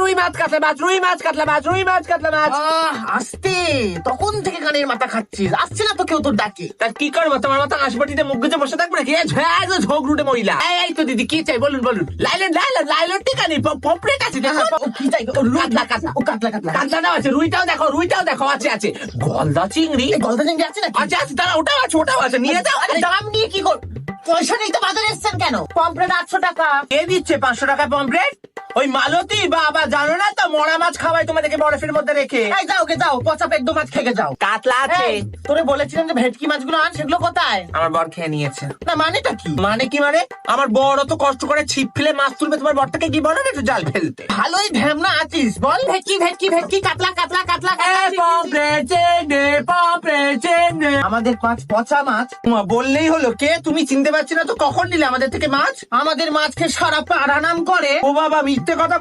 রুই মাছ, কাতলা মাছ, রুই মাছ, কাতলা মাছ, রুই মাছ, কাতলা মাছ। আসতে তখন থেকে কানের মাথা খাচ্ছিস, আসছে না তো কেউ তোর ডাকে। তা কি করবো, তোমার মতো হাসপাটিতে মুখ গুজে বসে থাকবো নাকি? ঝোঁক রুটে মহিলা। এই তো দিদি, কি চাই বলুন বলুন। লাইলেন লাইলেন লাইলেন, ঠিক আছে, পপলেট আছে দেখো। ও কি চাই? ও কাতলা কাতলা, ও কাতলা কাতলা। কাতলাটাও আছে, রুইটাও দেখো, রুইটাও দেখো, আছে আছে। গলদা চিংড়ি এই গলদা চিংড়ি আছে নাকি? আছে আছে, তারা ওটাও আছে, ওটাও আছে, নিয়ে যাও। আরে দাম নিয়ে কি কর? পয়সা নেই তো বাজারে এসছেন কেন? পমপ্লেট 800 টাকা। কে দিচ্ছে 500 টাকা পমফ্রেট? ওই মালতী বাবা, জানো না তো, মরা মাছ খাওয়াই তোমাদেরকে বরফের মধ্যে রেখে। এই যাও গে যাও, পচা পেট মাছ খেয়ে যাও। কাতলা আছে। এই, তোরে বলেছিলাম যে ভেটকি মাছগুলো আন, সেগুলো কোথায়? আমার বর খেয়ে নিয়েছে। না মানেটা কি? মানে কি মানে? আমার বড় তো কষ্ট করে ছিপ ফেলে মাছ তুলবে, তোমার বরটাকে কি বলো না একটু জাল ফেলতে? ভালোই ঢ্যামনা আছিস, বল। ভেটকি ভেটকি ভেটকি, কাতলা কাতলা কাতলা আমাদের মাছ পচা মাছ। বললেই হলো। কে তুমি? চিনতে পারছি না তো, কখন নিলে আমাদের থেকে মাছ? আমাদের মাছকে সারা পাড়া নাম করে। ও বাবা, মিথ্যে কথা